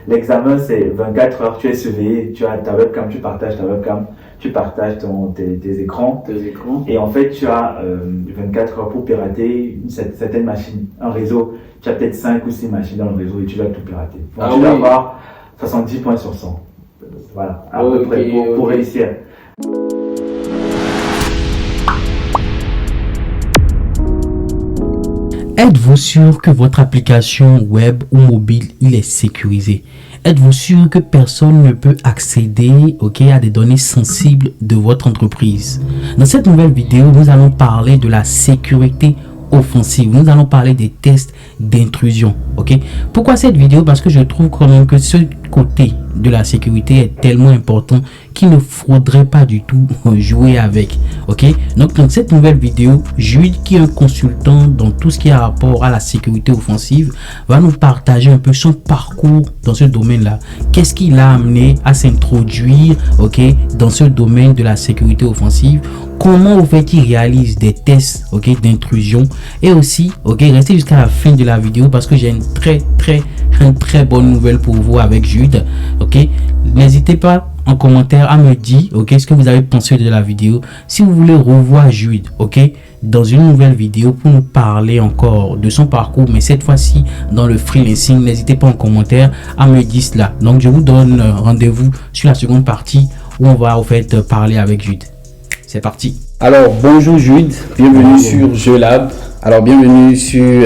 l'examen c'est 24 heures, tu es surveillé, tu as ta webcam, tu partages ta webcam, tu partages tes écrans. Et en fait, tu as 24 heures pour pirater certaines machines, un réseau. Tu as peut-être 5 ou 6 machines dans le réseau et tu vas tout pirater. Donc, tu dois avoir 70 points sur 100. Voilà, à peu près pour réussir. Êtes-vous sûr que votre application web ou mobile il est sécurisé? Êtes-vous sûr que personne ne peut accéder à des données sensibles de votre entreprise? Dans cette nouvelle vidéo, nous allons parler de la sécurité offensive. Nous allons parler des tests d'intrusion. Pourquoi cette vidéo? Parce que je trouve quand même que ce côté de la sécurité est tellement important qu'il ne faudrait pas du tout jouer avec. Donc dans cette nouvelle vidéo, Jude, qui est un consultant dans tout ce qui a rapport à la sécurité offensive, va nous partager un peu son parcours dans ce domaine-là. Qu'est-ce qui l'a amené à s'introduire dans ce domaine de la sécurité offensive? Comment au fait il réalise des tests d'intrusion? Et aussi restez jusqu'à la fin de la vidéo parce que j'ai une très bonne nouvelle pour vous avec Jude. N'hésitez pas en commentaire à me dire ce que vous avez pensé de la vidéo. Si vous voulez revoir Jude dans une nouvelle vidéo pour nous parler encore de son parcours, mais cette fois-ci dans le freelancing, n'hésitez pas en commentaire à me dire cela. Donc je vous donne rendez-vous sur la seconde partie où on va parler avec Jude. C'est parti. Alors bonjour Jude, bienvenue sur Jeux-Lab. Alors bienvenue sur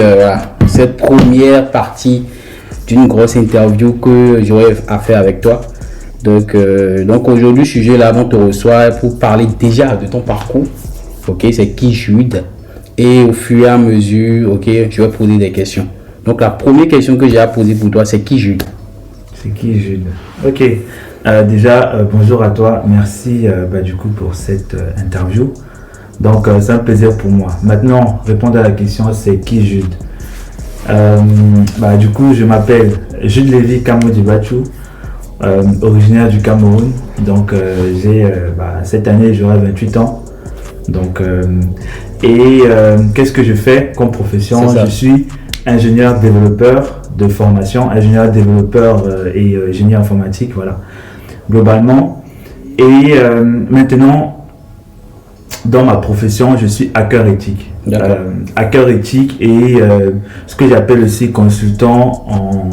cette première partie d'une grosse interview que j'aurai à faire avec toi. Donc aujourd'hui sur Jeux-Lab, on te reçoit pour parler déjà de ton parcours. C'est qui Jude? Et au fur et à mesure, je vais poser des questions. Donc la première question que j'ai à poser pour toi, c'est qui Jude? C'est qui Jude? Déjà, bonjour à toi. Merci du coup pour cette interview. Donc c'est un plaisir pour moi. Maintenant, répondre à la question, c'est qui Jude? Du coup, je m'appelle Jude Lévy Kamodibachou, originaire du Cameroun. Donc cette année, j'aurai 28 ans. Donc, qu'est-ce que je fais comme profession? Je suis ingénieur développeur de formation, ingénieur développeur et génie informatique, voilà, globalement. Et maintenant, dans ma profession, je suis hacker éthique. Hacker éthique et ce que j'appelle aussi consultant en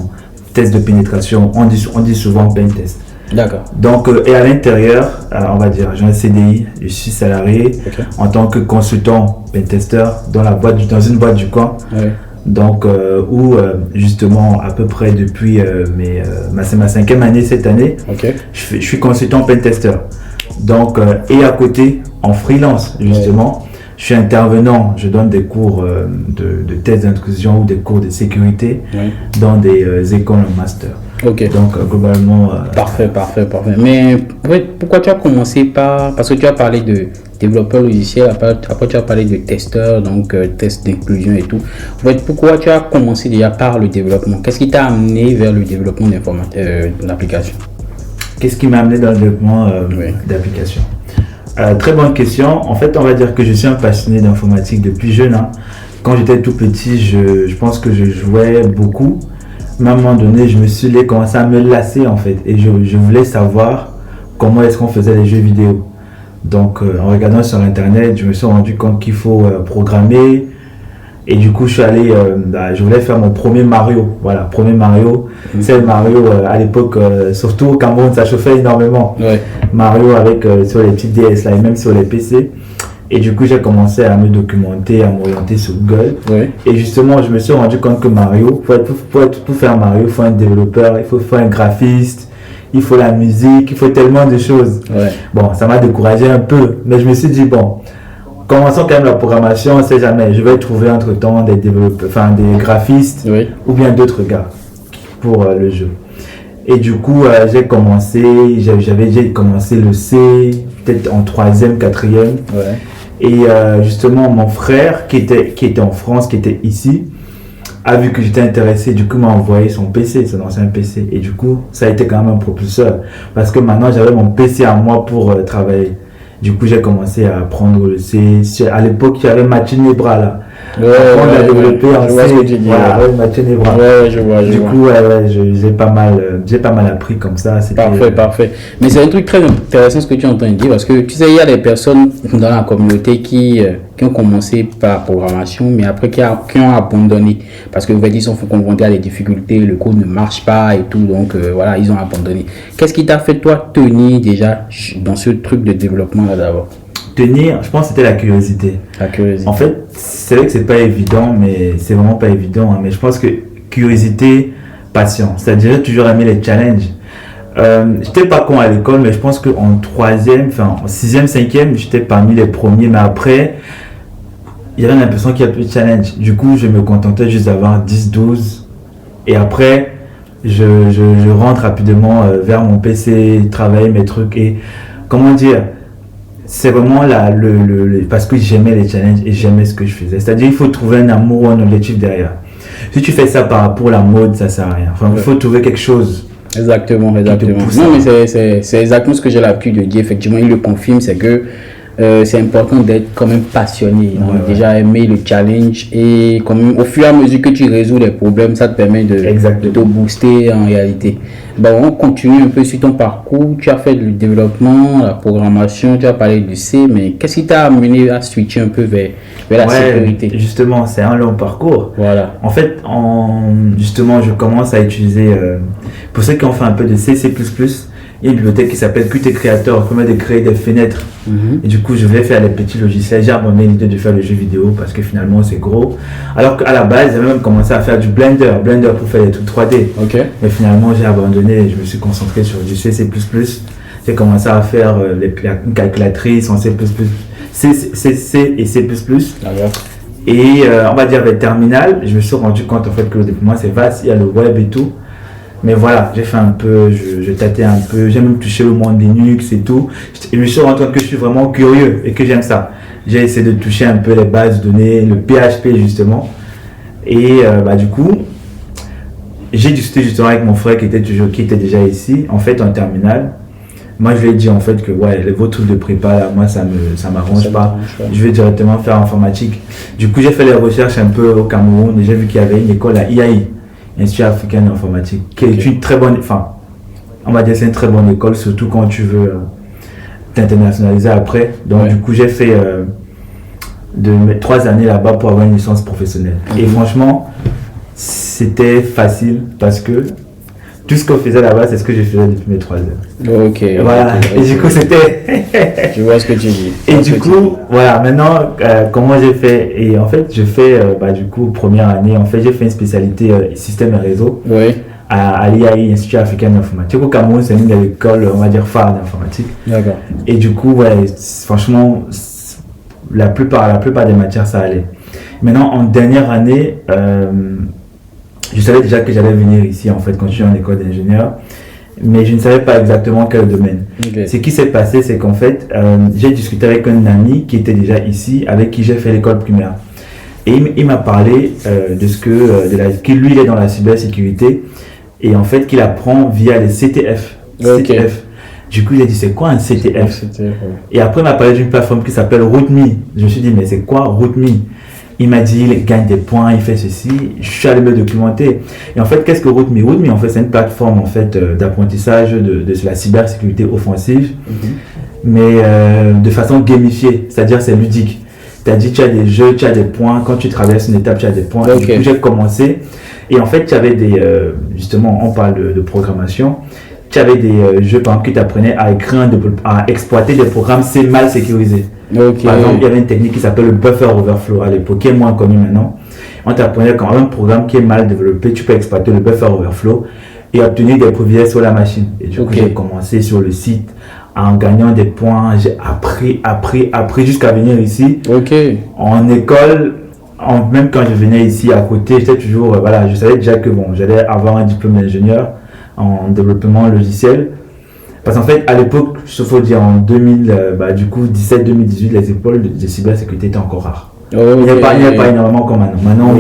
test de pénétration. On dit souvent pen test. D'accord. Donc, et à l'intérieur, on va dire, j'ai un CDI, je suis salarié en tant que consultant pentester dans une boîte du coin. Donc, où justement, à peu près depuis c'est ma 5e année cette année, je suis consultant pentester. Donc, et à côté, en freelance, justement, je suis intervenant, je donne des cours de tests d'intrusion ou des cours de sécurité dans des écoles en master. Donc, globalement... Parfait. Mais pourquoi tu as commencé parce que tu as parlé de développeur logiciel, après tu as parlé de testeur, donc test d'inclusion et tout. Pourquoi tu as commencé déjà par le développement? Qu'est-ce qui t'a amené vers le développement d'application? Qu'est-ce qui m'a amené dans le développement d'application? Très bonne question. En fait, on va dire que je suis un passionné d'informatique depuis jeune. Quand j'étais tout petit, je pense que je jouais beaucoup. Mais à un moment donné, je me suis commencé à me lasser en fait. Et je voulais savoir comment est-ce qu'on faisait les jeux vidéo. Donc, en regardant sur Internet, je me suis rendu compte qu'il faut programmer. Et du coup, je suis allé, je voulais faire mon premier Mario. Voilà, premier Mario. C'est Mario à l'époque, surtout au Cameroun, ça chauffait énormément. Mario avec sur les petites DS là, et même sur les PC. Et du coup, j'ai commencé à me documenter, à m'orienter sur Google. Et justement, je me suis rendu compte que Mario, pour faire Mario, il faut un développeur, il faut un graphiste, il faut la musique, il faut tellement de choses. Bon, ça m'a découragé un peu, mais je me suis dit, bon, commençons quand même la programmation, on ne sait jamais. Je vais trouver entre-temps des développeurs, des graphistes ou bien d'autres gars pour le jeu. Et du coup, j'ai commencé le C, peut-être en 3e, 4e. Et justement, mon frère qui était en France, qui était ici, a vu que j'étais intéressé, du coup m'a envoyé son ancien PC. Et du coup, ça a été quand même un propulseur. Parce que maintenant, j'avais mon PC à moi pour travailler. Du coup, j'ai commencé à apprendre le C. À l'époque, il y avait Machine Nebra là. On a développé en C. Voilà, Mathieu Nebra. Je vois. Du coup, j'ai pas mal appris comme ça. Parfait. Mais c'est un truc très intéressant ce que tu es en train de dire, parce que tu sais, il y a des personnes dans la communauté qui ont commencé par la programmation, mais après qui ont abandonné. Parce que vous voyez, ils sont confrontés à des difficultés, le code ne marche pas et tout, donc voilà, ils ont abandonné. Qu'est-ce qui t'a fait, toi, tenir déjà dans ce truc de développement là d'abord? Tenir, je pense que c'était la curiosité. En fait, c'est vrai que c'est pas évident, mais c'est vraiment pas évident. Hein, mais je pense que curiosité, patience. C'est-à-dire, j'ai toujours aimé les challenges. J'étais pas con à l'école, mais je pense qu'en troisième, enfin en sixième, cinquième, j'étais parmi les premiers. Mais après, il y avait l'impression qu'il y a plus de challenge. Du coup, je me contentais juste d'avoir 10, 12. Et après, je rentre rapidement vers mon PC, travailler mes trucs. Et comment dire, c'est vraiment parce que j'aimais les challenges et j'aimais ce que je faisais. C'est-à-dire, il faut trouver un amour ou un objectif derrière. Si tu fais ça par rapport à la mode, ça sert à rien. Enfin, il faut trouver quelque chose. Exactement. Non, mais c'est exactement ce que j'ai l'habitude de dire. Effectivement, il le confirme, c'est que c'est important d'être quand même passionné. Déjà aimer le challenge et quand même, au fur et à mesure que tu résous les problèmes, ça te permet de te booster en réalité. Bon, on continue un peu sur ton parcours. Tu as fait du développement, la programmation, tu as parlé du C, mais qu'est-ce qui t'a amené à switcher un peu vers la sécurité? Justement, c'est un long parcours. Voilà. En fait, justement, je commence à utiliser, pour ceux qui ont fait un peu de C++, il y a une bibliothèque qui s'appelle Qt Creator, qui permet de créer des fenêtres. Et du coup, je vais faire les petits logiciels. J'ai abandonné l'idée de faire le jeu vidéo parce que finalement, c'est gros. Alors qu'à la base, j'avais même commencé à faire du Blender pour faire des trucs 3D. Mais finalement, j'ai abandonné. Je me suis concentré sur du C++. J'ai commencé à faire une calculatrice en C++, C et C++. Et on va dire avec Terminal, je me suis rendu compte en fait que le développement c'est vaste, il y a le web et tout. Mais voilà, j'ai fait un peu, je tâtais un peu, j'ai même touché le monde Linux et tout. Et je me suis rendu compte que je suis vraiment curieux et que j'aime ça. J'ai essayé de toucher un peu les bases de données, le PHP justement. Et du coup, j'ai discuté justement avec mon frère qui était déjà ici, en fait en terminale. Moi je lui ai dit en fait que vos trucs de prépa là, moi ça m'arrange pas. Je vais directement faire informatique. Du coup j'ai fait les recherches un peu au Cameroun et j'ai vu qu'il y avait une école à IAI. Institut africain d'informatique, qui est une très bonne, on va dire c'est une très bonne école, surtout quand tu veux t'internationaliser après. Donc du coup j'ai fait mes 3 années là-bas pour avoir une licence professionnelle. Et franchement, c'était facile parce que tout ce qu'on faisait là-bas, c'est ce que je faisais depuis mes 3 ans. Voilà. Et du coup, c'était... Je vois ce que tu dis. Et du coup, voilà, maintenant, comment j'ai fait? Et en fait, je fais, du coup, première année, en fait, j'ai fait une spécialité système et réseau à l'IAI, Institut africain d'informatique. Au Cameroun, c'est une des écoles, on va dire, phare d'informatique. D'accord. Et du coup, franchement, la plupart des matières, ça allait. Maintenant, en dernière année... je savais déjà que j'allais venir ici en fait quand je suis en école d'ingénieur, mais je ne savais pas exactement quel domaine. Ce qui s'est passé, c'est qu'en fait, j'ai discuté avec un ami qui était déjà ici, avec qui j'ai fait l'école primaire. Et il m'a parlé de ce que, lui il est dans la cybersécurité, et en fait qu'il apprend via les CTF. Du coup, il a dit c'est quoi un CTF? Et après, il m'a parlé d'une plateforme qui s'appelle RootMe. Je me suis dit, mais c'est quoi RootMe? Il m'a dit, il gagne des points, il fait ceci. Je suis allé me documenter. Et en fait, qu'est-ce que RootMe? RootMe, en fait, c'est une plateforme en fait, d'apprentissage de la cybersécurité offensive, mais de façon gamifiée, c'est-à-dire c'est ludique. C'est-à-dire tu as des jeux, tu as des points. Quand tu traverses une étape, tu as des points. Du coup, j'ai commencé. Et en fait, tu avais justement, on parle de programmation. Tu avais des jeux, par exemple, qui t'apprenaient à exploiter des programmes mal sécurisés. Par exemple, il y avait une technique qui s'appelle le buffer overflow à l'époque, qui est moins connue maintenant. On t'apprenait quand un programme qui est mal développé, tu peux exploiter le buffer overflow et obtenir des privilèges sur la machine. Et du coup, j'ai commencé sur le site en gagnant des points. J'ai appris jusqu'à venir ici. En école, même quand je venais ici à côté, j'étais toujours, je savais déjà que j'allais avoir un diplôme d'ingénieur en développement logiciel. Parce qu'en fait, à l'époque, il faut dire en 2017-2018, les écoles de cybersécurité étaient encore rares. Il n'y a pas énormément comme maintenant. Maintenant,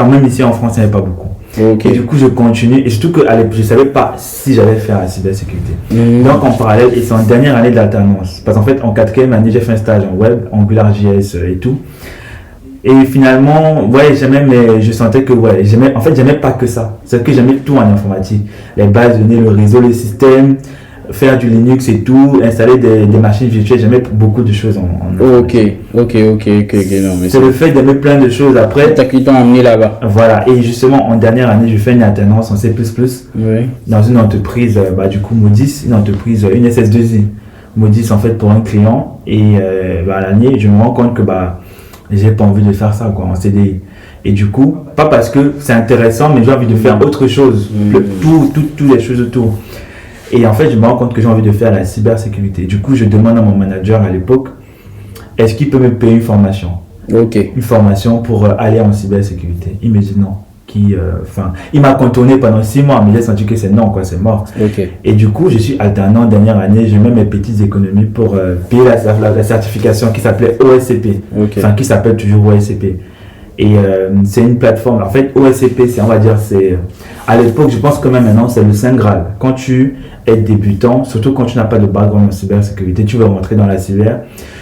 même ici en France, il n'y avait pas beaucoup. Et du coup, je continue. Et surtout qu'à l'époque, je ne savais pas si j'allais faire la cybersécurité. Donc, en parallèle, et c'est en dernière année de l'alternance. Parce qu'en fait, en 4e année, j'ai fait un stage en web, AngularJS et tout. Et finalement, ouais, j'aimais, mais je sentais que, ouais, j'aimais pas que ça. C'est que j'aimais tout en informatique. Les bases de données, le réseau, le système, faire du Linux et tout, installer des machines virtuelles, j'aimais beaucoup de choses en informatique. Ok, non, mais C'est le fait d'aimer plein de choses après. T'as qui t'ont amené là-bas. Voilà, et justement, en dernière année, je fais une alternance en C++ dans une entreprise, du coup, Modis, une entreprise, une SS2I. Modis, en fait, pour un client. Et à l'année, je me rends compte que j'ai pas envie de faire ça, quoi, en CDI. Et du coup, pas parce que c'est intéressant, mais j'ai envie de faire autre chose, toutes les choses autour. Et en fait, je me rends compte que j'ai envie de faire la cybersécurité. Du coup, je demande à mon manager à l'époque, est-ce qu'il peut me payer une formation? Une formation pour aller en cybersécurité. Il me dit non. Il m'a contourné pendant 6 mois, mais j'ai senti que c'est non, quoi, c'est mort. Et du coup, je suis alternant dernière année, je mets mes petites économies pour payer la certification qui s'appelait OSCP. Qui s'appelle toujours OSCP. Et c'est une plateforme. En fait, OSCP, à l'époque, je pense que même maintenant, c'est le Saint Graal. Quand tu es débutant, surtout quand tu n'as pas de background en cybersécurité, tu veux rentrer dans la cyber,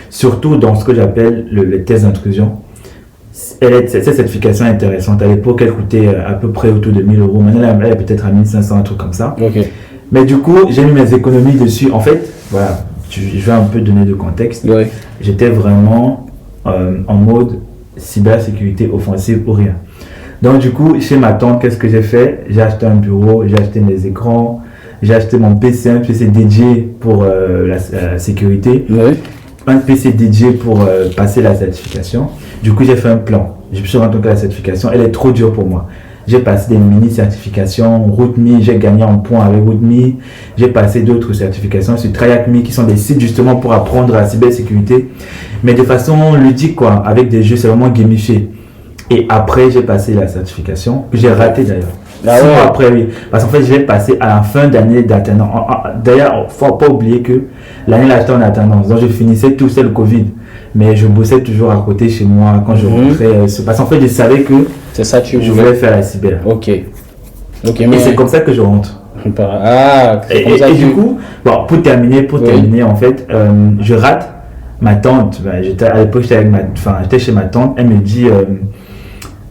surtout dans ce que j'appelle les tests d'intrusion. Cette certification est intéressante. À l'époque, elle coûtait à peu près autour de 1 000 euros. Maintenant, elle est peut-être à 1 500, un truc comme ça. Mais du coup, j'ai mis mes économies dessus. En fait, voilà, je vais un peu donner de contexte. J'étais vraiment en mode cybersécurité offensive ou rien. Donc du coup, chez ma tante, qu'est-ce que j'ai fait? J'ai acheté un bureau, j'ai acheté mes écrans, j'ai acheté mon PC, un PC dédié pour la sécurité, un PC dédié pour passer la certification. Du coup, j'ai fait un plan. Je me suis rendu compte que la certification, elle est trop dure pour moi. J'ai passé des mini-certifications, RootMe, j'ai gagné en points avec RootMe. J'ai passé d'autres certifications sur TryHackMe qui sont des sites justement pour apprendre la cybersécurité. Mais de façon ludique, quoi, avec des jeux, c'est vraiment gamifié. Et après, j'ai passé la certification, que j'ai raté d'ailleurs. 6 mois après, oui. Parce qu'en fait, je l'ai passé à la fin d'année d'alternance. D'ailleurs, il ne faut pas oublier que l'année là, j'étais en alternance. Donc, je finissais tout seul le Covid. Mais je bossais toujours à côté chez moi quand je rentrais. Parce qu'en fait, je savais que je voulais faire la cyber. Et c'est comme ça que je rentre. Et du coup, pour terminer, en fait, je rate ma tante. À l'époque, j'étais chez ma tante. Elle me dit,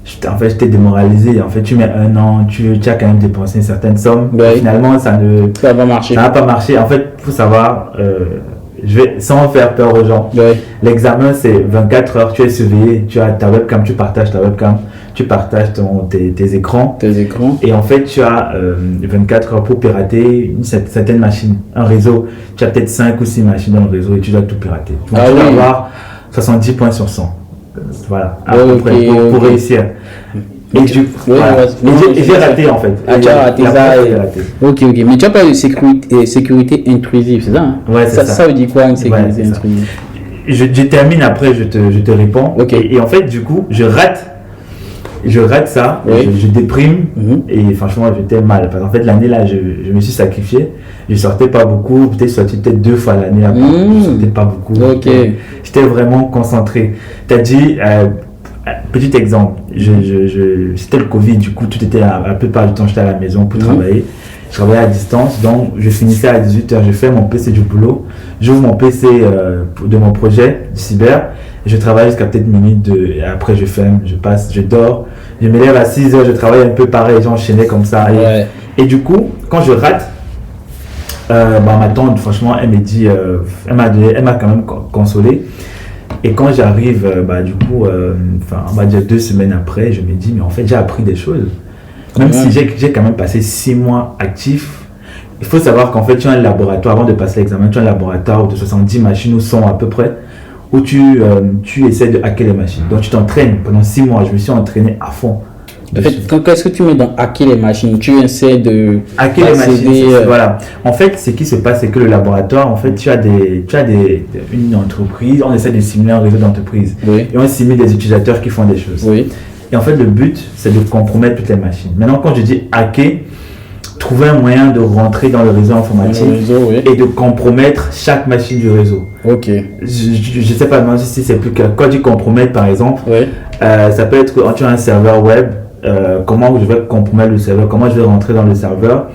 j'étais démoralisé. En fait, tu mets 1 an, tu as quand même dépensé une certaine somme. Finalement, ça n'a pas marché. En fait, il faut savoir, sans faire peur aux gens. L'examen, c'est 24 heures, tu es surveillé, tu as ta webcam, tu partages ta webcam, tu partages tes écrans. Et en fait, tu as 24 heures pour pirater une certaine machine, un réseau. Tu as peut-être 5 ou 6 machines dans le réseau et tu dois tout pirater. Donc, tu dois avoir 70 points sur 100. Voilà, à peu près, pour réussir. Et j'ai raté en fait. Tu as raté ça. Mais tu as pas de sécurité intrusive, c'est ça, hein? Ça veut dire quoi, une sécurité intrusive? Je termine après, je te réponds. Et en fait, du coup, je rate ça, je déprime et franchement, j'étais mal. Parce qu'en fait, l'année là, je me suis sacrifié. Je sortais pas beaucoup, peut-être sorti 2 fois l'année là. Je sortais pas beaucoup. J'étais vraiment concentré. Tu as dit, petit exemple, c'était le Covid, du coup, la plupart du temps, j'étais à la maison pour travailler. Je travaillais à distance, donc je finissais à 18h, je fais mon PC du boulot, j'ouvre mon PC de mon projet de cyber, et je travaille jusqu'à peut-être minuit, et après je ferme, je dors, je me lève à 6h, je travaille un peu pareil, j'enchaînais comme ça. Et du coup, quand je rate, ma tante, franchement, elle me dit, elle m'a quand même consolé. Et quand j'arrive, on va dire 2 semaines après, je me dis, mais en fait, j'ai appris des choses. Même si j'ai quand même passé 6 mois actif, il faut savoir qu'en fait, tu as un laboratoire, avant de passer l'examen, tu as un laboratoire de 70 machines ou 100 à peu près, où tu essaies de hacker les machines. Donc, tu t'entraînes pendant 6 mois. Je me suis entraîné à fond. En fait, qu'est-ce que tu mets dans hacker les machines? Tu essaies de hacker les machines. Voilà. En fait, ce qui se passe, c'est que le laboratoire, en fait, tu as une entreprise, on essaie de simuler un réseau d'entreprises. Et on simule des utilisateurs qui font des choses. Et en fait, le but, c'est de compromettre toutes les machines. Maintenant, quand je dis hacker, trouver un moyen de rentrer dans le réseau informatique et de compromettre chaque machine du réseau. Je ne sais pas si c'est plus clair. Quand je dis compromettre, par exemple, ça peut être quand tu as un serveur web, comment je vais compromettre le serveur, comment je vais rentrer dans le serveur.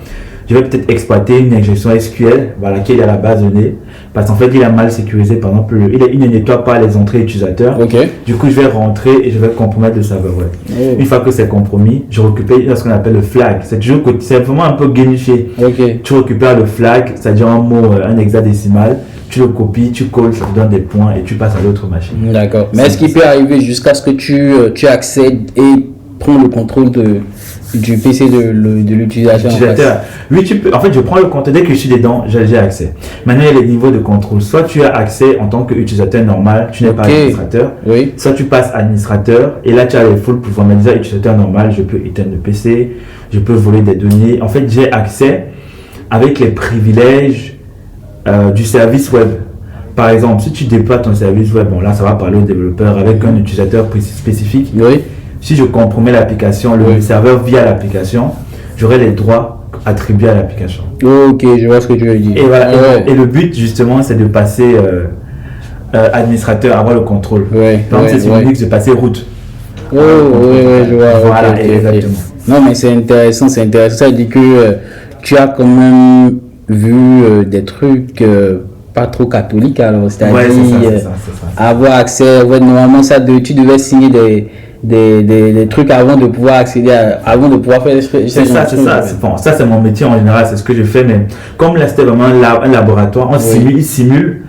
je vais peut-être exploiter une injection SQL, voilà, qui est à la base de données, parce qu'en fait, il a mal sécurisé, par exemple, il ne nettoie pas les entrées utilisateurs. Du coup, je vais rentrer et je vais compromettre le serveur web. Une fois que c'est compromis, je récupère ce qu'on appelle le flag. C'est vraiment un peu gamifié. Tu récupères le flag, c'est-à-dire un mot, un hexadécimal, tu le copies, tu colles, ça te donne des points et tu passes à l'autre machine. D'accord. Mais est-ce qu'il peut arriver jusqu'à ce que tu accèdes et prends le contrôle du PC de l'utilisateur? Oui, tu peux. En fait, je prends le contrôle. Dès que je suis dedans, j'ai accès. Maintenant, il y a les niveaux de contrôle. Soit tu as accès en tant qu'utilisateur normal, tu n'es pas administrateur. Soit tu passes administrateur et là, tu as les full pouvoirs. Mais déjà, utilisateur normal, je peux éteindre le PC, je peux voler des données. En fait, j'ai accès avec les privilèges du service web. Par exemple, si tu déploies ton service web, bon là, ça va parler aux développeurs avec un utilisateur spécifique. Si je compromets l'application, le serveur via l'application, j'aurai les droits attribués à l'application. Ok, je vois ce que tu veux dire. Et, voilà, et le but, justement, c'est de passer administrateur, avoir le contrôle. Par exemple, c'est sur Linux de passer route. Je vois. Voilà, exactement. Non, mais c'est intéressant. Ça veut dire que tu as quand même vu des trucs pas trop catholiques, alors. C'est-à-dire c'est ça. avoir accès. Normalement, tu devais signer des trucs avant de pouvoir accéder avant de pouvoir faire c'est ça. Bon, ça c'est mon métier en général, c'est ce que je fais, mais comme là c'était vraiment un laboratoire, il simule,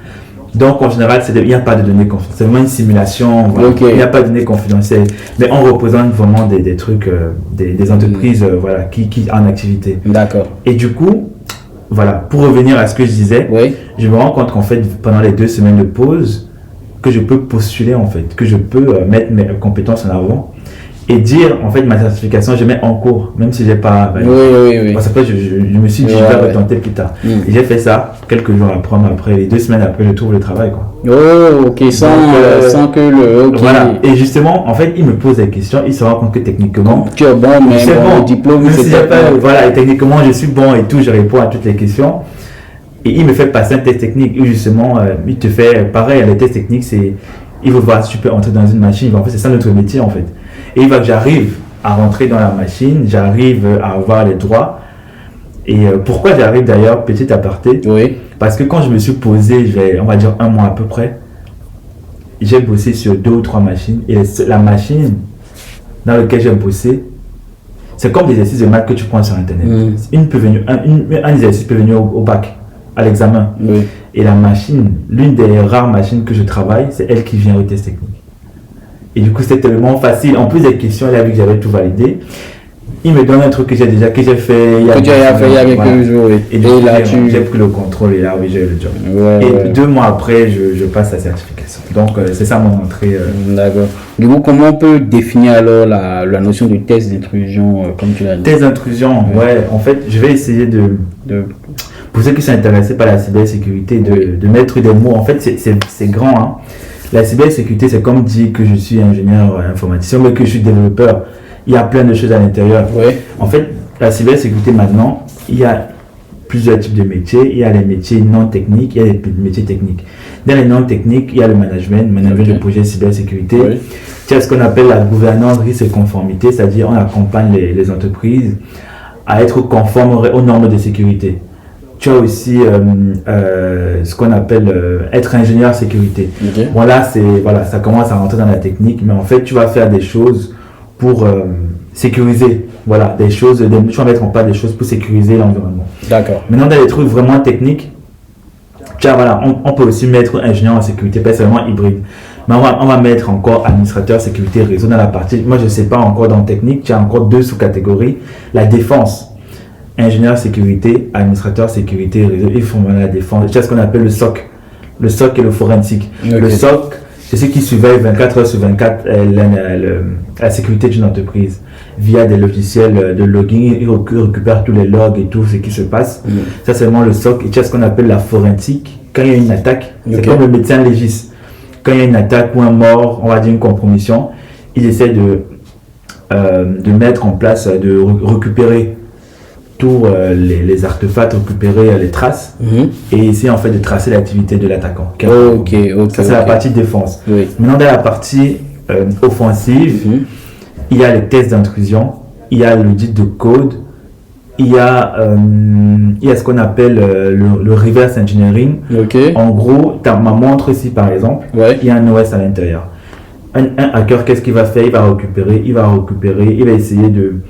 donc en général il n'y a pas de données confidentielles, c'est vraiment une simulation, voilà. Il n'y a pas de données confidentielles, mais on représente vraiment des trucs, des entreprises voilà, qui en activité. D'accord. Et du coup, voilà, pour revenir à ce que je disais, je me rends compte qu'en fait pendant les 2 semaines de pause, que je peux postuler en fait, que je peux mettre mes compétences en avant et dire en fait ma certification je mets en cours, même si j'ai pas. Parce que je me suis dit je vais retenter plus tard. Et j'ai fait ça quelques jours après, les 2 semaines après, je trouve le travail quoi. Sans que le. Voilà. Et justement, en fait, il me pose des questions, il se rend compte que techniquement. Tu es bon, mais bon, diplôme, même si j'ai pas. Voilà, et techniquement je suis bon et tout, je réponds à toutes les questions. Et il me fait passer un test technique où justement, il te fait pareil, les tests techniques, il veut voir si tu peux entrer dans une machine. En fait, c'est ça notre métier en fait. Et il va que j'arrive à rentrer dans la machine, j'arrive à avoir les droits. Et pourquoi j'arrive d'ailleurs, petit aparté, parce que quand je me suis posé, on va dire 1 mois à peu près, j'ai bossé sur 2 ou 3 machines. Et la machine dans laquelle j'ai bossé, c'est comme des exercices de maths que tu prends sur Internet. Un exercice peut venir au bac, à l'examen. Et la machine, l'une des rares machines que je travaille, c'est elle qui vient au test technique. Et du coup, c'est tellement facile. En plus des questions, il a vu que j'avais tout validé. Il me donne un truc que j'ai fait il y a quelques jours. Et là, j'ai pris le contrôle et là, j'ai eu le job. Et 2 mois après, je passe la certification. Donc, c'est ça mon entrée. D'accord. Du coup, comment on peut définir alors la notion de test d'intrusion, comme tu l'as dit? Test d'intrusion, en fait, je vais essayer pour ceux qui sont intéressés par la cybersécurité, de mettre des mots. En fait, c'est grand. Hein. La cybersécurité, c'est comme dire que je suis ingénieur informaticien, mais que je suis développeur. Il y a plein de choses à l'intérieur. En fait, la cybersécurité maintenant, il y a plusieurs types de métiers. Il y a les métiers non techniques, il y a les métiers techniques. Dans les non techniques, il y a le management de projet cybersécurité. Il y a ce qu'on appelle la gouvernance, risque et conformité, c'est-à-dire on accompagne les entreprises à être conformes aux normes de sécurité. Tu as aussi ce qu'on appelle être ingénieur sécurité. Voilà, ça commence à rentrer dans la technique, mais en fait, tu vas faire des choses pour sécuriser. Voilà, tu vas mettre en place des choses pour sécuriser l'environnement. D'accord. Maintenant, dans les trucs vraiment techniques, on peut aussi mettre ingénieur en sécurité, pas seulement hybride. Mais on va mettre encore administrateur sécurité réseau dans la partie. Moi, je ne sais pas encore dans technique, tu as encore 2 sous-catégories. La défense. Ingénieur sécurité, administrateur sécurité, réseau, ils font la défense. C'est ce qu'on appelle le SOC. Le SOC et le forensique. Le SOC, c'est ce qui surveille 24 heures sur 24 la sécurité d'une entreprise. Via des logiciels de logging, ils récupèrent tous les logs et tout ce qui se passe. Ça, c'est vraiment le SOC. Et tu as ce qu'on appelle la forensique. Quand il y a une attaque, c'est comme le médecin légiste. Quand il y a une attaque ou un mort, on va dire une compromission, ils essaient de mettre en place, de récupérer tous les artefacts, récupérer les traces et essayer en fait de tracer l'activité de l'attaquant. Ça, c'est la partie défense. Maintenant, dans la partie offensive, il y a les tests d'intrusion, il y a l'audit de code il y a ce qu'on appelle le reverse engineering. Ok. En gros, ma montre ici par exemple, Ouais. il y a un OS à l'intérieur. Un hacker, qu'est-ce qu'il va faire? Il va récupérer, il va essayer de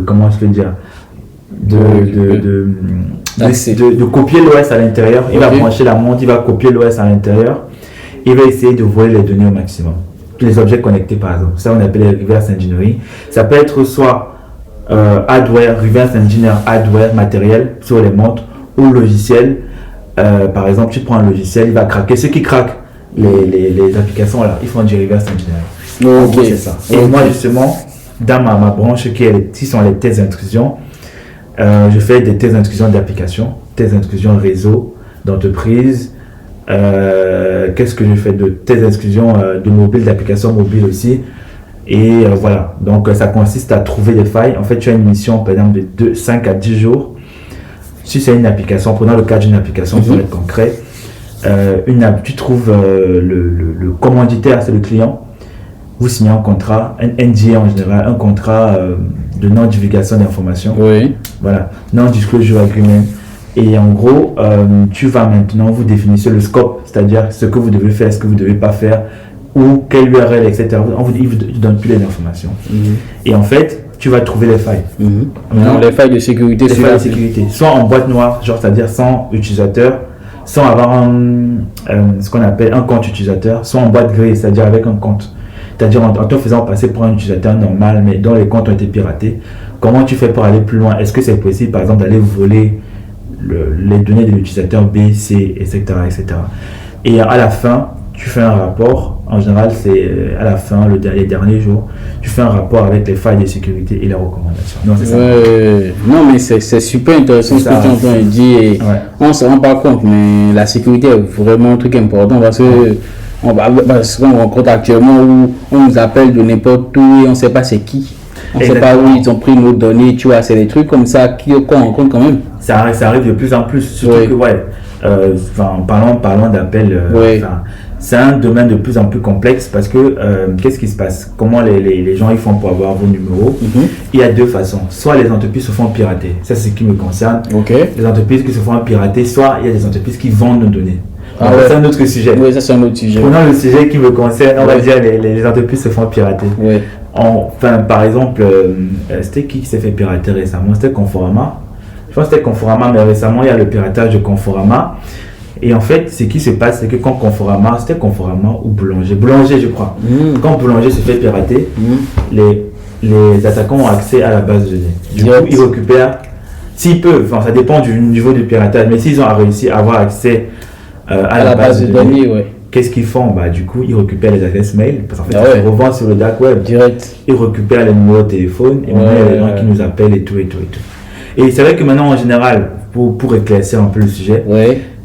comment je peux dire, de copier l'OS à l'intérieur. Il va brancher la montre, il va copier l'OS à l'intérieur. Il va essayer de voler les données au maximum. Les objets connectés par exemple. Ça on appelle le reverse engineering. Ça peut être soit hardware, reverse engineer hardware, matériel sur les montres ou logiciel. Par exemple, tu prends un logiciel, il va craquer. Ceux qui craquent les applications là, ils font du reverse engineering. Ok. C'est ça. Et moi justement, dans ma branche qui sont les tests d'intrusion, je fais des tests d'intrusion d'applications, tests d'intrusion réseau, d'entreprise. Qu'est-ce que je fais de tests d'intrusion de mobile, d'applications mobiles aussi. Et voilà, donc ça consiste à trouver des failles. En fait, tu as une mission par exemple de 5 à 10 jours. Si c'est une application, prenons le cas d'une application pour être concret, tu trouves le commanditaire, c'est le client. Vous signez un contrat, un NDA en général, un contrat de non-divulgation d'informations. Oui. Voilà, non-disclosure agreement. Et en gros, tu vas maintenant, vous définissez le scope, c'est-à-dire ce que vous devez faire, ce que vous ne devez pas faire, ou quelle URL, etc. Il ne vous donne plus les informations. Et en fait, tu vas trouver les failles. Non, les failles de sécurité. Les failles de sécurité. Soit en boîte noire, genre c'est-à-dire sans utilisateur, sans avoir ce qu'on appelle un compte utilisateur, soit en boîte grise, c'est-à-dire avec un compte. C'est-à-dire en te faisant passer pour un utilisateur normal, mais dont les comptes ont été piratés. Comment tu fais pour aller plus loin? Est-ce que c'est possible, par exemple, d'aller voler les données de l'utilisateur B, C, etc., etc. Et à la fin, tu fais un rapport. En général, c'est à la fin, les derniers jours, tu fais un rapport avec les failles de sécurité et les recommandations. Non, c'est ça. Non, mais c'est super intéressant ce que tu entends dire. Et on ne se rend pas compte, mais la sécurité est vraiment un truc important parce que qu'on rencontre actuellement où on nous appelle de n'importe où et on ne sait pas c'est qui. On ne sait pas où ils ont pris nos données, tu vois, c'est des trucs comme ça qu'on rencontre quand même. Ça arrive de plus en plus, surtout que, parlons d'appels. C'est un domaine de plus en plus complexe parce que qu'est-ce qui se passe? Comment les gens ils font pour avoir vos numéros? Il y a deux façons. Soit les entreprises se font pirater, ça c'est ce qui me concerne. Les entreprises qui se font pirater, soit il y a des entreprises qui vendent nos données. C'est un autre sujet. Oui, ça c'est un autre sujet. Prenons le sujet qui me concerne, on va dire les entreprises se font pirater. Par exemple, c'était qui s'est fait pirater récemment? C'était Conforama. Je pense que c'était Conforama, mais récemment il y a le piratage de Conforama. Et en fait, ce qui se passe, c'est que quand Conforama, c'était Conforama ou Boulanger je crois. Quand Boulanger se fait pirater, les attaquants ont accès à la base de données. Du coup, ils récupèrent, s'ils peuvent, ça dépend du niveau de piratage, mais s'ils ont réussi à avoir accès à la base de données, qu'est-ce qu'ils font? Du coup, ils récupèrent les adresses mail, parce qu'en fait, ils se revendent sur le dark web. Ils récupèrent les numéros de téléphone, et maintenant, il y a des gens qui nous appellent et tout. Et c'est vrai que maintenant, en général, pour éclaircir un peu le sujet,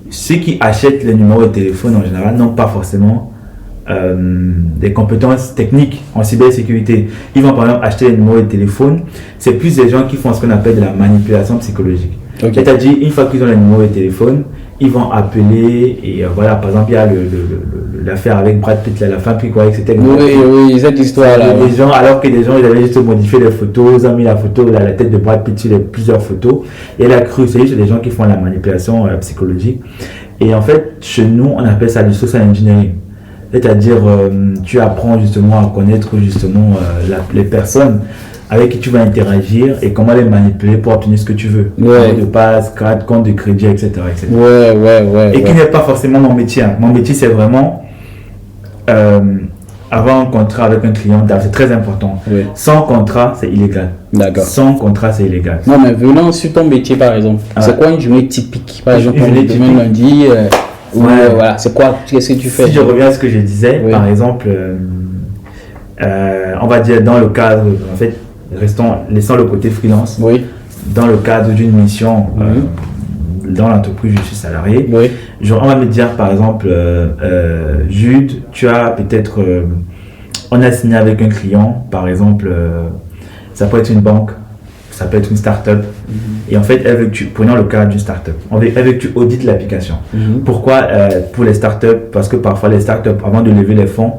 ceux qui achètent les numéros de téléphone en général n'ont pas forcément des compétences techniques en cybersécurité. Ils vont par exemple acheter les numéros de téléphone. C'est plus des gens qui font ce qu'on appelle de la manipulation psychologique. C'est-à-dire, une fois qu'ils ont les numéros de téléphone, ils vont appeler et voilà, par exemple, il y a l'affaire avec Brad Pitt, la femme qui croyait que c'était... Oui, cette histoire-là. Des gens, alors que des gens, ils avaient juste modifié les photos, ils ont mis la photo, la tête de Brad Pitt sur plusieurs photos. Et elle a cru, c'est juste des gens qui font la manipulation psychologique. Et en fait, chez nous, on appelle ça du social engineering. C'est-à-dire, tu apprends justement à connaître justement les personnes avec qui tu vas interagir et comment les manipuler pour obtenir ce que tu veux. Compte de passe, carte, compte de crédit, etc. Et qui n'est pas forcément mon métier. Mon métier, c'est vraiment avoir un contrat avec un client. C'est très important. Sans contrat, c'est illégal. Sans contrat, c'est illégal. Non, mais venons sur ton métier, par exemple. C'est quoi une journée typique? Par exemple, demain lundi, voilà, c'est quoi? Qu'est-ce que tu fais? Si je reviens à ce que je disais, par exemple, on va dire dans le cadre, en fait, laissons le côté freelance. Dans le cadre d'une mission, dans l'entreprise, je suis salarié. On va me dire, par exemple, Jude, tu as peut-être, on a signé avec un client, par exemple, ça peut être une banque, ça peut être une start-up. Et en fait, prenons le cas d'une start-up, elle veut que tu audites l'application. Pourquoi pour les start-up? Parce que parfois les start-up, avant de lever les fonds,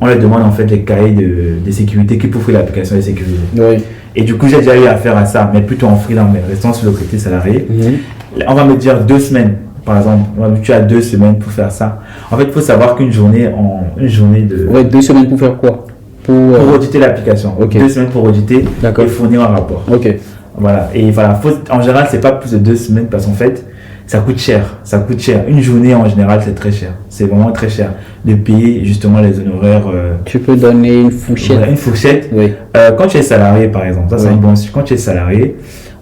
on leur demande en fait les cahiers de sécurité qui prouvent que l'application est sécurisée. Et du coup, j'ai déjà eu affaire à ça, mais plutôt en freelance, mais restant sur le côté salarié. On va me dire 2 semaines, par exemple. Tu as 2 semaines pour faire ça. En fait, il faut savoir qu'une journée de... Ouais, 2 semaines pour faire quoi? Pour auditer l'application. Okay. 2 semaines pour auditer et fournir un rapport. Ok. Voilà. Et voilà, en général, c'est pas plus de 2 semaines parce qu'en fait, ça coûte cher. Une journée, en général, c'est très cher. C'est vraiment très cher de payer justement les honoraires. Tu peux donner une fourchette. Voilà, une fourchette. Oui. Quand tu es salarié, par exemple, ça c'est un bon. Quand tu es salarié,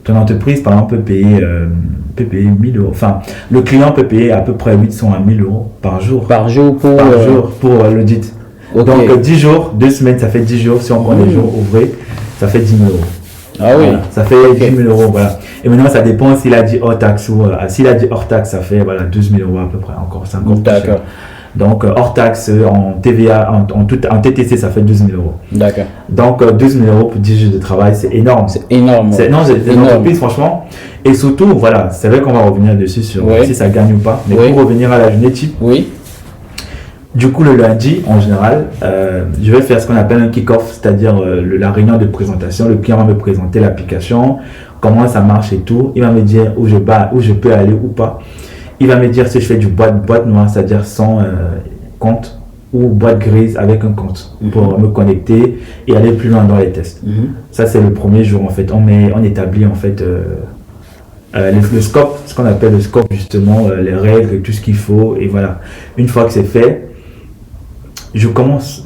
ton entreprise, par exemple, peut payer 1000 euros. Enfin, le client peut payer à peu près 800 à 1000 euros par jour. Par jour pour l'audit. Okay. Donc 10 jours, 2 semaines, ça fait 10 jours. Si on prend les jours ouvrés, ça fait 10 000 euros. Ah oui. Voilà, ça fait 10 000 euros. Voilà. Et maintenant, ça dépend s'il a dit hors taxe ou s'il a dit hors taxe, ça fait 12 000 euros à peu près. C'est encore plus cher. Donc hors taxe, en TVA, en TTC, ça fait 12 000 euros. D'accord. Donc 12 000 euros pour 10 jours de travail, c'est énorme. C'est énorme. C'est une entreprise, franchement. Et surtout, voilà, c'est vrai qu'on va revenir dessus sur si ça gagne ou pas. Mais pour revenir à la journée type. Oui. Du coup, le lundi, en général, je vais faire ce qu'on appelle un kick-off, c'est-à-dire la réunion de présentation. Le client va me présenter l'application, comment ça marche et tout. Il va me dire où je peux aller ou pas. Il va me dire si je fais du boîte noire, c'est-à-dire sans compte, ou boîte grise avec un compte pour me connecter et aller plus loin dans les tests. Ça, c'est le premier jour, en fait. On établit, en fait, le scope, ce qu'on appelle le scope, justement, les règles, tout ce qu'il faut. Et voilà. Une fois que c'est fait, je commence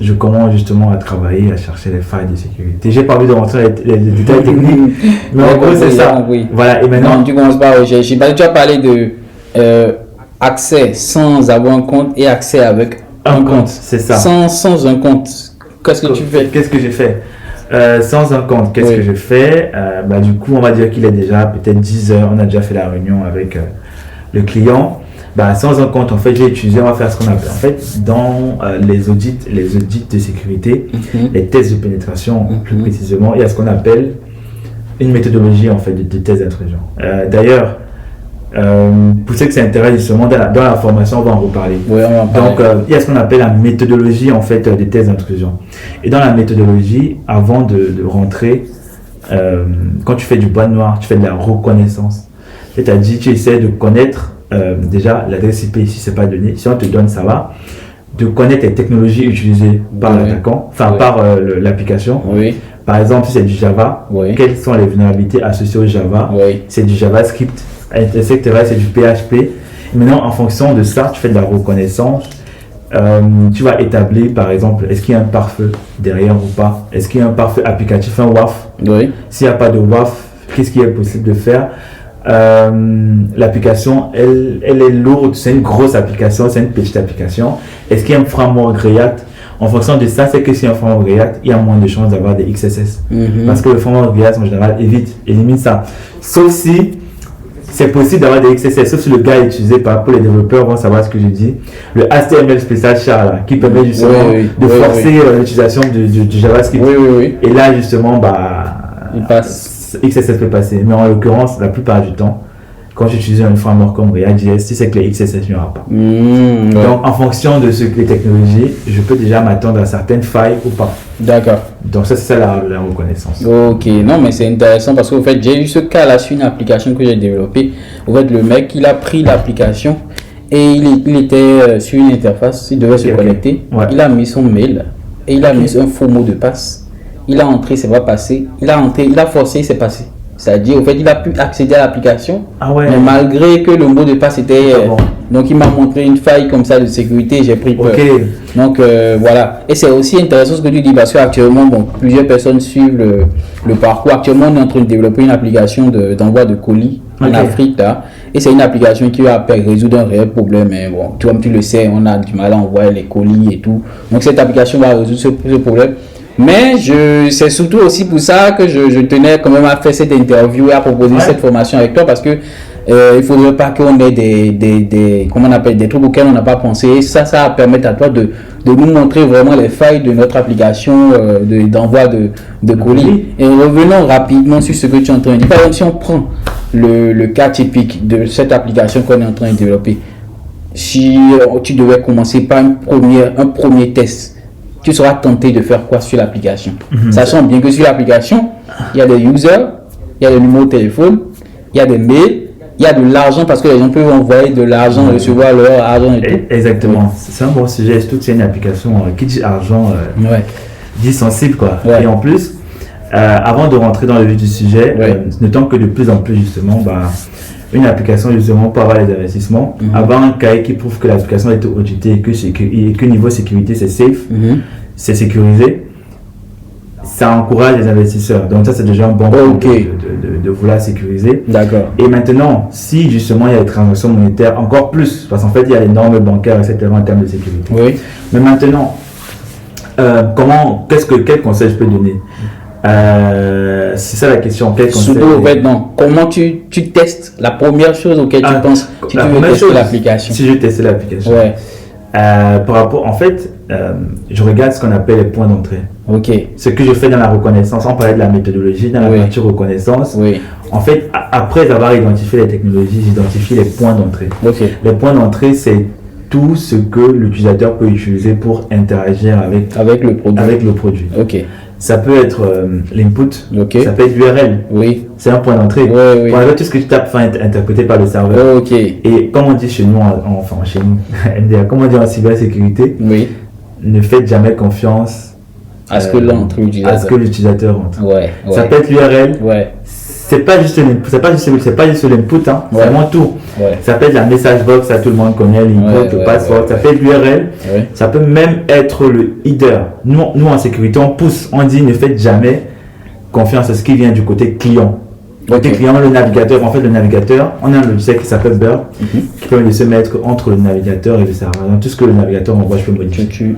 justement à travailler, à chercher les failles de sécurité. J'ai pas envie de rentrer dans les détails techniques, mais en gros, c'est ça. Oui. Voilà, et maintenant... Non, tu commences pas, tu as parlé de accès sans avoir un compte et accès avec un compte. C'est ça. Sans un compte, qu'est-ce que tu fais? Qu'est-ce que j'ai fait sans un compte, qu'est-ce que je fais du coup, on va dire qu'il est déjà peut-être 10 heures, on a déjà fait la réunion avec le client. Sans un compte, en fait, on va faire ce qu'on appelle, en fait, dans les audits de sécurité, les tests de pénétration, plus précisément, il y a ce qu'on appelle une méthodologie, en fait, de tests d'intrusion. D'ailleurs, pour ceux que ça intéresse, justement, dans la formation, on va en reparler. Oui, on va en parler. Donc, il y a ce qu'on appelle la méthodologie, en fait, des tests d'intrusion. Et dans la méthodologie, avant de rentrer, quand tu fais du boîte noire, tu fais de la reconnaissance. C'est-à-dire, tu essaies de connaître déjà l'adresse IP, si ce n'est pas donné, si on te donne, ça va, de connaître les technologies utilisées par l'attaquant, par l'application. Oui. Par exemple, si c'est du Java, quelles sont les vulnérabilités associées au Java? C'est du JavaScript, etc. C'est du PHP. Et maintenant, en fonction de ça, tu fais de la reconnaissance. Tu vas établir, par exemple, est-ce qu'il y a un pare-feu derrière ou pas? Est-ce qu'il y a un pare-feu applicatif, un WAF? S'il n'y a pas de WAF, qu'est-ce qui est possible de faire? L'application, elle est lourde, c'est une grosse application, c'est une petite application. Est-ce qu'il y a un framework React? En fonction de ça, c'est que si un framework React, il y a moins de chances d'avoir des XSS. Parce que le framework React, en général, élimine ça. Sauf si c'est possible d'avoir des XSS, sauf si le gars est utilisé pour les développeurs vont savoir ce que je dis. Le HTML spécial char, là, qui permet justement de forcer l'utilisation du JavaScript. Et là, justement, il passe. XSS peut passer, mais en l'occurrence, la plupart du temps, quand j'utilise un framework comme React.js, si c'est que les XSS n'y aura pas. Donc, en fonction de ce que les technologies, je peux déjà m'attendre à certaines failles ou pas. D'accord. Donc, ça, c'est ça la reconnaissance. Ok, non, mais c'est intéressant parce qu'en fait, j'ai eu ce cas-là sur une application que j'ai développée. En fait, le mec, il a pris l'application et il était sur une interface, il devait se connecter. Il a mis son mail et il a mis un faux mot de passe. Il a entré, c'est pas passé. Il a entré, il a forcé, c'est passé. C'est-à-dire, au fait, il a pu accéder à l'application, mais malgré que le mot de passe était... Donc, il m'a montré une faille comme ça de sécurité, j'ai pris peur. Donc, voilà. Et c'est aussi intéressant ce que tu dis, parce qu'actuellement, plusieurs personnes suivent le parcours. Actuellement, on est en train de développer une application d'envoi de colis en Afrique, là. Et c'est une application qui va résoudre un réel problème. Mais bon, comme tu le sais, on a du mal à envoyer les colis et tout. Donc, cette application va résoudre ce problème. Mais c'est surtout aussi pour ça que je tenais quand même à faire cette interview et à proposer cette formation avec toi, parce que il ne faudrait pas qu'on ait des comment on appelle, des trucs auxquels on n'a pas pensé. Et ça va permettre à toi de nous montrer vraiment les failles de notre application d'envoi de colis. Et revenons rapidement sur ce que tu es en train de dire. Par exemple, si on prend le cas typique de cette application qu'on est en train de développer, si tu devais commencer par un premier test, tu seras tenté de faire quoi sur l'application? Sachant bien que sur l'application, il y a des users, il y a des numéros de téléphone, il y a des mails, il y a de l'argent parce que les gens peuvent envoyer de l'argent, recevoir leur argent et tout. Exactement, c'est un bon sujet, surtout que c'est une application qui dit argent, dit sensible quoi. Et en plus, avant de rentrer dans le vif du sujet, notons que de plus en plus justement, une application justement pour avoir les investissements, avoir un cahier qui prouve que l'application est auditée et que niveau sécurité c'est safe, c'est sécurisé, ça encourage les investisseurs. Donc ça c'est déjà un bon point de vouloir sécuriser. D'accord. Et maintenant, si justement il y a des transactions monétaires, encore plus, parce qu'en fait il y a les normes bancaires, etc. en termes de sécurité. Oui. Mais maintenant, quel conseil je peux donner? C'est ça la question. Quel conseil? Comment tu testes la première chose auquel tu penses si tu veux tester l'application? Si je testais l'application. Par rapport, en fait, je regarde ce qu'on appelle les points d'entrée. Ce que je fais dans la reconnaissance, on parlait de la méthodologie, dans la partie reconnaissance. En fait, après avoir identifié les technologies, j'identifie les points d'entrée. Les points d'entrée, c'est tout ce que l'utilisateur peut utiliser pour interagir avec le produit. Ça peut être l'input, ça peut être l'URL. C'est un point d'entrée. Pour avoir tout ce que tu tapes, interprété par le serveur. Et comme on dit chez nous, chez nous, MDA, comme on dit en cybersécurité, ne faites jamais confiance à ce que l'utilisateur entre. Ça peut être l'URL. C'est pas juste l'input, c'est vraiment tout. Ça peut être la message box, ça tout le monde connaît, l'input, le password, ça peut être l'URL, ça peut même être le header. Nous en sécurité, on pousse, on dit ne faites jamais confiance à ce qui vient du côté client. Côté client, le navigateur, on a un logiciel qui s'appelle Burr, qui permet de se mettre entre le navigateur et le serveur. Donc, tout ce que le navigateur envoie, je peux modifier.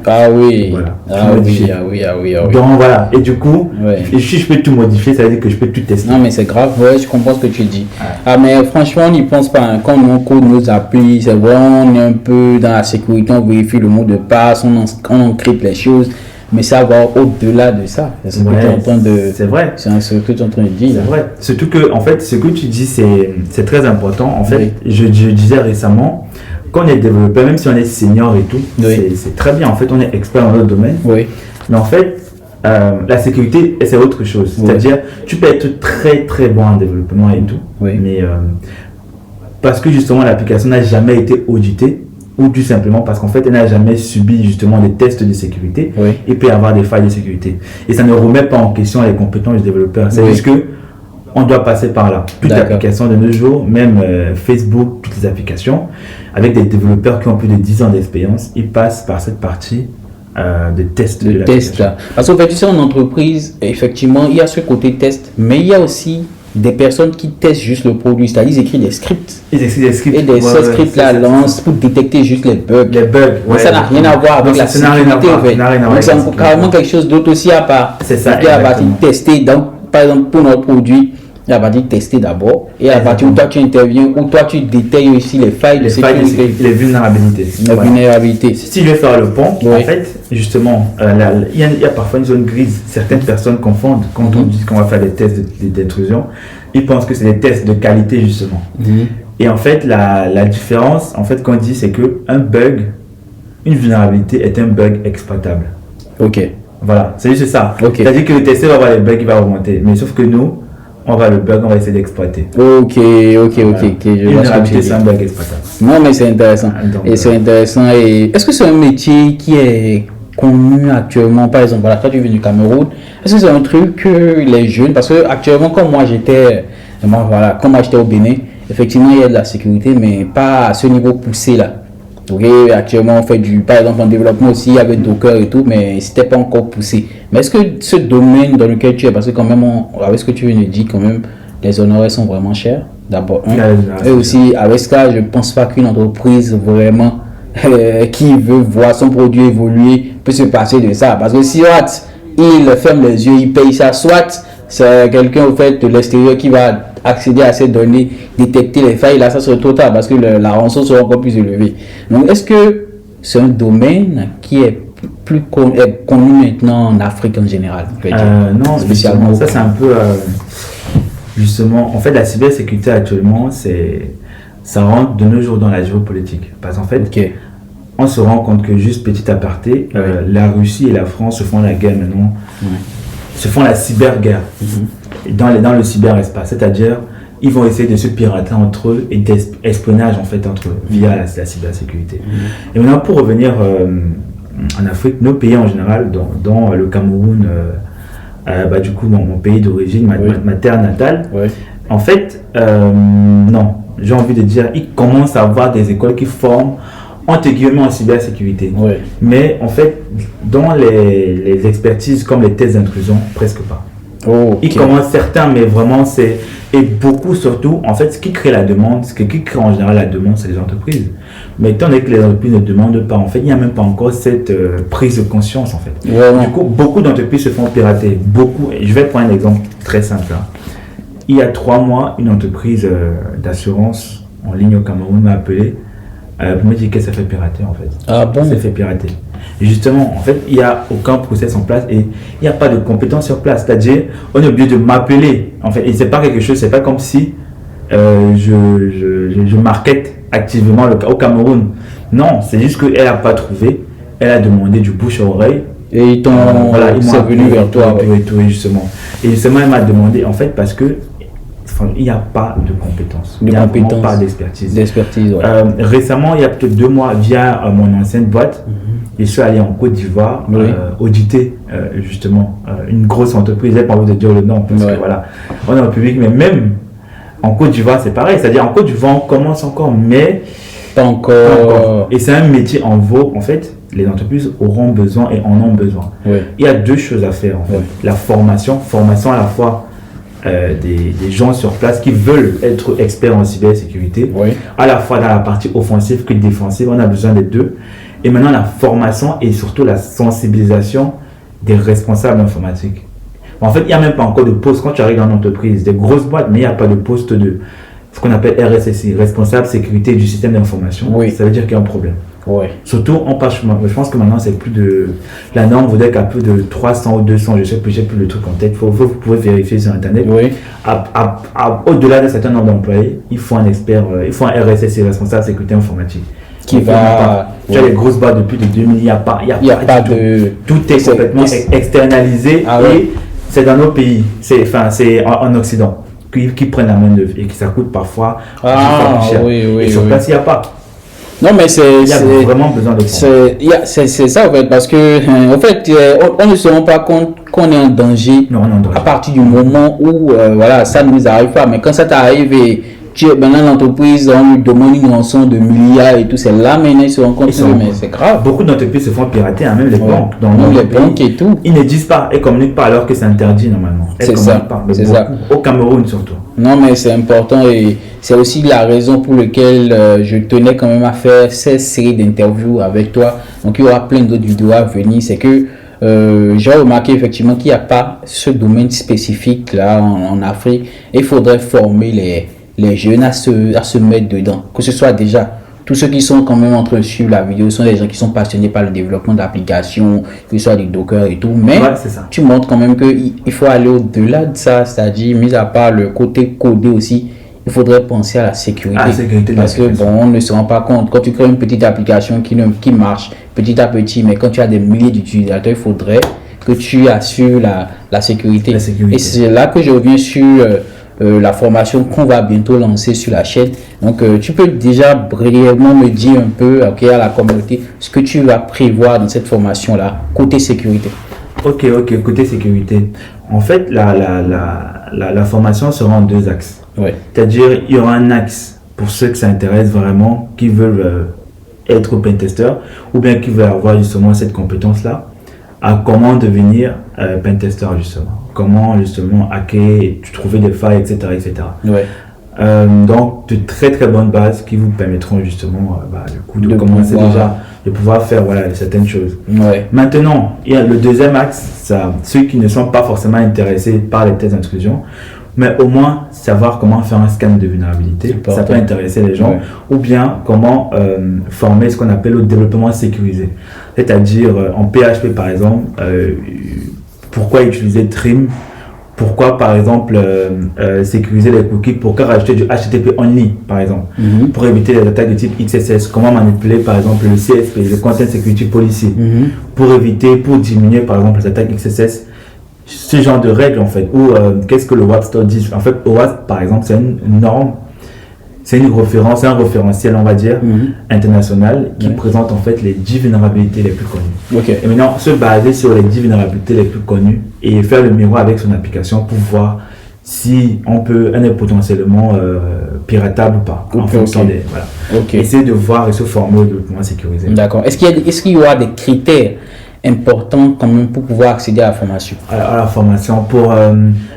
Donc voilà, et du coup, si je peux tout modifier, ça veut dire que je peux tout tester. Non mais c'est grave, je comprends ce que tu dis. Mais franchement, on n'y pense pas. Quand on code nos applis, c'est vrai, on est un peu dans la sécurité, on vérifie le mot de passe, on encrypte les choses. Mais ça va au-delà de ça. C'est ce que tu es en train de. C'est vrai. C'est ce que tu es en train de dire. C'est vrai. Surtout que, en fait, ce que tu dis, c'est très important. En fait, je disais récemment, quand on est développeur, même si on est senior et tout, c'est très bien. En fait, on est expert dans notre domaine. Mais en fait, la sécurité, c'est autre chose. C'est-à-dire, tu peux être très très bon en développement et tout, mais parce que justement l'application n'a jamais été auditée, ou tout simplement parce qu'en fait elle n'a jamais subi justement des tests de sécurité, il peut y avoir des failles de sécurité. Et ça ne remet pas en question les compétences du développeur. C'est juste que on doit passer par là. Toute application de nos jours, même Facebook, toutes les applications, avec des développeurs qui ont plus de 10 ans d'expérience, ils passent par cette partie de test. Parce qu'en fait, tu sais, en entreprise, effectivement, il y a ce côté test, mais il y a aussi des personnes qui testent juste le produit, c'est-à-dire ils écrivent des scripts. Et ces scripts-là lancent pour détecter juste les bugs. Mais ça n'a rien à voir avec la sécurité. Donc c'est carrément quelque chose d'autre aussi à part. C'est ça. Il y a la partie tester. Donc, par exemple, pour notre produit, il y a la partie tester d'abord. Et la partie où toi tu interviens, où toi tu détailles aussi les failles de sécurité. Les vulnérabilités. Si je vais faire le pont, en fait, justement, il y a parfois une zone grise. Certaines personnes confondent quand on dit qu'on va faire des tests d'intrusion. Ils pensent que c'est des tests de qualité, justement. Et en fait, la différence, en fait, qu'on dit, c'est qu'un bug, une vulnérabilité est un bug exploitable. Voilà, c'est juste ça. C'est-à-dire que le testeur va avoir les bugs, il va augmenter. Mais sauf que nous, on va essayer d'exploiter. Je vois ce que c'est un bug exploitable. Non, mais c'est intéressant. C'est intéressant. Et est-ce que c'est un métier qui est connu actuellement? Par exemple, voilà, toi tu viens du Cameroun. Est-ce que c'est un truc que les jeunes, parce que actuellement, comme moi j'étais au Bénin, effectivement il y a de la sécurité, mais pas à ce niveau poussé là. Actuellement on fait par exemple en développement aussi avec Docker et tout, mais c'était pas encore poussé. Mais est-ce que ce domaine dans lequel tu es, parce que quand même avec ce que tu viens de dire, quand même les honoraires sont vraiment chers d'abord, et aussi avec ça je pense pas qu'une entreprise vraiment qui veut voir son produit évoluer peut se passer de ça, parce que si il ferme les yeux, il paye ça, soit c'est quelqu'un au fait de l'extérieur qui va accéder à ces données, détecter les failles, là ça serait total parce que la rançon sera encore plus élevée. Donc est-ce que c'est un domaine qui est plus connu maintenant en Afrique en général? Non, spécialement. Ça c'est un peu justement, en fait la cybersécurité actuellement ça rentre de nos jours dans la géopolitique. Parce qu'en fait, on se rend compte que juste petit aparté, la Russie et la France se font la guerre maintenant. Se font la cyberguerre. dans le cyberespace, c'est-à-dire ils vont essayer de se pirater entre eux et d'espionnage en fait entre eux via la cybersécurité. Et maintenant pour revenir en Afrique, nos pays en général, dont le Cameroun, du coup mon pays d'origine, ma terre natale, en fait, non, j'ai envie de dire, ils commencent à avoir des écoles qui forment entre guillemets en cybersécurité. Mais en fait, dans les expertises comme les tests d'intrusion, presque pas. Ils commencent certains, mais vraiment c'est... Et beaucoup surtout, en fait, ce qui crée la demande, ce qui crée en général la demande, c'est les entreprises. Mais étant donné que les entreprises ne demandent pas, en fait, il n'y a même pas encore cette prise de conscience, en fait. Du coup, beaucoup d'entreprises se font pirater. Beaucoup. Et je vais prendre un exemple très simple. Il y a 3 mois, une entreprise d'assurance en ligne au Cameroun m'a appelé pour me dire qu'elle s'est fait pirater, en fait. Ah bon? Elle s'est fait pirater. Et justement, en fait, il n'y a aucun process en place et il n'y a pas de compétences sur place. C'est-à-dire, on est obligé de m'appeler. En fait, et c'est pas quelque chose, c'est pas comme si je markete activement au Cameroun. Non, c'est juste qu'elle n'a pas trouvé. Elle a demandé du bouche à oreille. Et ils sont venus vers toi. Oui, justement. Et justement, elle m'a demandé, en fait, parce que il n'y a pas de compétences. Il n'y a vraiment pas d'expertise. Récemment, il y a peut-être 2 mois, via mon ancienne boîte, je suis allé en Côte d'Ivoire auditer justement une grosse entreprise. Je n'ai pas envie de dire le nom parce que voilà, on est en public, mais même en Côte d'Ivoire, c'est pareil. C'est-à-dire en Côte d'Ivoire, on commence encore, mais pas encore. Et c'est un métier en vogue. En fait, les entreprises auront besoin et en ont besoin. Il y a 2 choses à faire. En fait. La formation à la fois des gens sur place qui veulent être experts en cybersécurité, à la fois dans la partie offensive que défensive, on a besoin des 2. Et maintenant la formation et surtout la sensibilisation des responsables informatiques. En fait, il n'y a même pas encore de poste quand tu arrives dans une entreprise, des grosses boîtes, mais il n'y a pas de poste de ce qu'on appelle RSSI, responsable sécurité du système d'information. Ça veut dire qu'il y a un problème. Surtout, je pense que maintenant c'est plus de... La norme voudrait qu'à plus de 300 ou 200, je sais plus, j'ai plus le truc en tête, vous pouvez vérifier sur internet. Au-delà d'un certain nombre d'employés, il faut un expert, il faut un RSSI, responsable sécurité informatique. Tu as les grosses boîtes depuis 2000, il n'y a pas de... Tout est complètement externalisé et c'est dans nos pays, c'est en Occident qui prennent la main d'œuvre et que ça coûte parfois cher. Et sur place, il n'y a pas. Non, mais il y a vraiment besoin de c'est ça en fait, parce que en fait on ne se rend pas compte qu'on est en danger à partir du moment où ça ne nous arrive pas. Mais quand ça t'arrive et maintenant l'entreprise, on lui demande une rançon de milliards et tout, c'est là maintenant ils se rendent compte mais c'est grave. Beaucoup d'entreprises se font pirater, même les banques. Même les banques et tout. Ils ne disent pas, ils ne communiquent pas alors que c'est interdit normalement. C'est ça. Au Cameroun surtout. Non, mais c'est important et c'est aussi la raison pour laquelle je tenais quand même à faire cette série d'interviews avec toi. Donc il y aura plein d'autres vidéos à venir. C'est que j'ai remarqué effectivement qu'il n'y a pas ce domaine spécifique là en Afrique. Et il faudrait former les jeunes à se mettre dedans. Que ce soit déjà tous ceux qui sont quand même en train de suivre la vidéo sont des gens qui sont passionnés par le développement d'applications, que ce soit du Docker et tout. Mais tu montres quand même qu'il faut aller au-delà de ça, c'est-à-dire, mis à part le côté codé aussi, il faudrait penser à la sécurité. Parce que on ne se rend pas compte. Quand tu crées une petite application qui marche petit à petit, mais quand tu as des milliers d'utilisateurs, il faudrait que tu assures la sécurité. Et c'est là que je reviens sur la formation qu'on va bientôt lancer sur la chaîne. Donc tu peux déjà brièvement me dire un peu à la communauté ce que tu vas prévoir dans cette formation là côté sécurité. Ok, côté sécurité, en fait la formation sera en 2 axes. C'est-à-dire il y aura un axe pour ceux que ça intéresse vraiment, qui veulent être pentester ou bien qui veulent avoir justement cette compétence là à comment devenir pentester justement, comment justement hacker, trouver des failles, etc. Donc de très très bonnes bases qui vous permettront justement de commencer déjà, de pouvoir faire certaines choses. Maintenant, il y a le deuxième axe, ceux qui ne sont pas forcément intéressés par les tests d'intrusion, mais au moins savoir comment faire un scan de vulnérabilité, ça peut intéresser les gens, ou bien comment former ce qu'on appelle le développement sécurisé, c'est-à-dire en PHP par exemple, pourquoi utiliser Trim, pourquoi par exemple sécuriser les cookies, pourquoi rajouter du HTTP only par exemple, pour éviter les attaques de type XSS, comment manipuler par exemple le CSP, le Content Security Policy, pour diminuer par exemple les attaques XSS ce genre de règles en fait, ou qu'est-ce que le WAP Store dit. En fait, OWASP par exemple, c'est une norme, c'est une référence, c'est un référentiel, on va dire, international qui présente en fait les 10 vulnérabilités les plus connues. Et maintenant, se baser sur les 10 vulnérabilités les plus connues et faire le miroir avec son application pour voir si elle est potentiellement piratable ou pas, en fonction des... Voilà. Essayer de voir et se former au développement sécurisé. D'accord. Est-ce qu'il y aura des critères importants quand même pour pouvoir accéder à la formation? À la formation, pour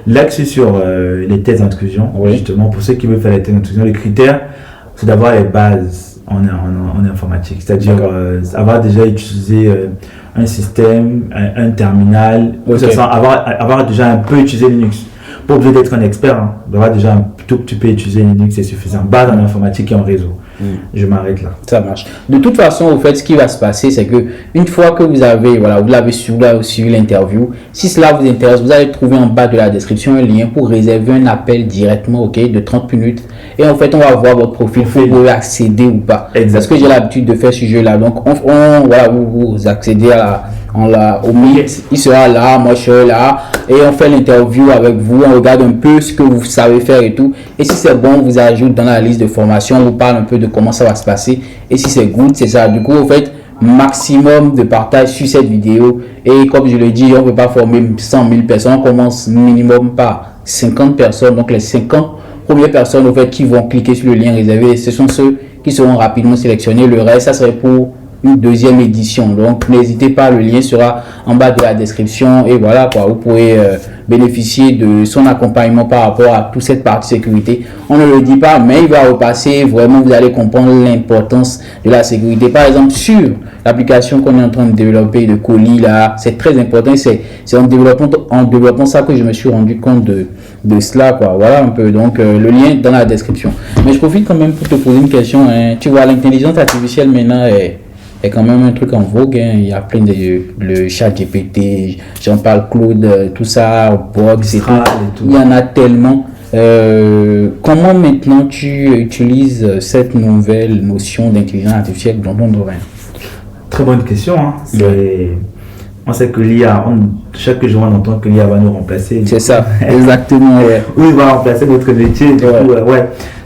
l'axe sur les tests d'intrusion, justement, pour ceux qui veulent faire les tests d'intrusion, les critères, c'est d'avoir les bases en informatique, c'est-à-dire avoir déjà utilisé un système, un terminal, avoir déjà un peu utilisé Linux. Pas obligé d'être un expert, hein. D'avoir déjà un tout petit peu utilisé Linux, c'est suffisant. Base en informatique et en réseau. Je m'arrête là. Ça marche. De toute façon, au fait, ce qui va se passer, c'est que une fois que vous avez, vous l'avez suivi l'interview, si cela vous intéresse, vous allez trouver en bas de la description un lien pour réserver un appel directement, de 30 minutes. Et en fait, on va voir votre profil pour vous pouvez accéder ou pas. Parce que j'ai l'habitude de faire ce jeu-là. Donc, vous accédez au mix, il sera là, moi je serai là, et on fait l'interview avec vous, on regarde un peu ce que vous savez faire et tout, et si c'est bon, on vous ajoute dans la liste de formation, on vous parle un peu de comment ça va se passer, et si c'est good, c'est ça. Du coup, vous faites maximum de partage sur cette vidéo, et comme je le dis, on ne peut pas former 100 000 personnes, on commence minimum par 50 personnes, donc les 50 premières personnes au fait, qui vont cliquer sur le lien réservé, ce sont ceux qui seront rapidement sélectionnés, le reste, ça serait pour une deuxième édition. Donc n'hésitez pas, le lien sera en bas de la description et voilà quoi, vous pouvez bénéficier de son accompagnement par rapport à toute cette partie sécurité. On ne le dit pas, mais il va repasser, vraiment vous allez comprendre l'importance de la sécurité. Par exemple, sur l'application qu'on est en train de développer de colis là, c'est très important, c'est en développant ça que je me suis rendu compte de cela quoi. Voilà un peu, donc le lien dans la description. Mais je profite quand même pour te poser une question, hein. Tu vois, l'intelligence artificielle maintenant est quand même un truc en vogue, hein. Il y a plein le chat GPT, j'en parle Claude, tout ça, Box et tout. Il y en a tellement. Comment maintenant tu utilises cette nouvelle notion d'intelligence artificielle dans ton domaine? Très bonne question, hein. On sait que l'IA, chaque jour on entend que l'IA va nous remplacer. C'est ça, exactement. Oui, il va remplacer notre métier. Du coup,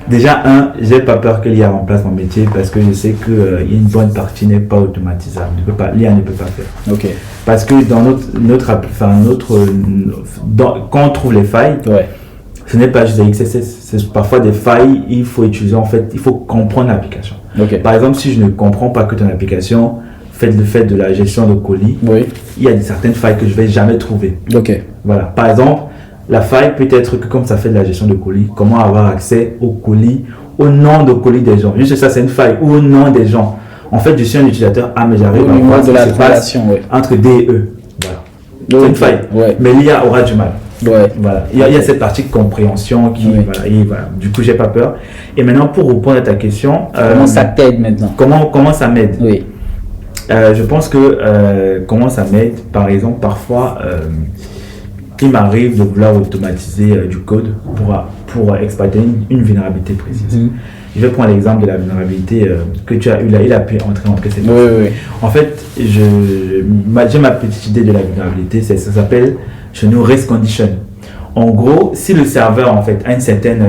déjà, j'ai pas peur que l'IA remplace mon métier parce que je sais qu'il y a une bonne partie n'est pas automatisable. L'IA ne peut pas faire. Parce que dans quand on trouve les failles, ce n'est pas juste des XSS, c'est parfois des failles, il faut utiliser, en fait, il faut comprendre l'application. Par exemple, si je ne comprends pas que ton application fait le fait de la gestion de colis, il y a certaines failles que je ne vais jamais trouver. Voilà. Par exemple, la faille peut être que comme ça fait de la gestion de colis, comment avoir accès aux colis, au nom de colis des gens. Juste ça, c'est une faille, ou au nom des gens. En fait, je suis un utilisateur, mais j'arrive à voir ce qui se passe entre D et E. Voilà. C'est une faille. Mais l'IA aura du mal. Voilà. Il y a cette partie de compréhension qui, voilà. Du coup, j'ai pas peur. Et maintenant, pour répondre à ta question, comment ça t'aide maintenant? Comment ça m'aide? Je pense que comment ça m'aide, par exemple, parfois. Il m'arrive de vouloir automatiser du code pour exploiter une vulnérabilité précise. Je vais prendre l'exemple de la vulnérabilité que tu as eu là. Il a pu entrer en précédent. En fait, j'ai ma petite idée de la vulnérabilité, ça s'appelle chez nous race condition. En gros, si le serveur en fait a une certaine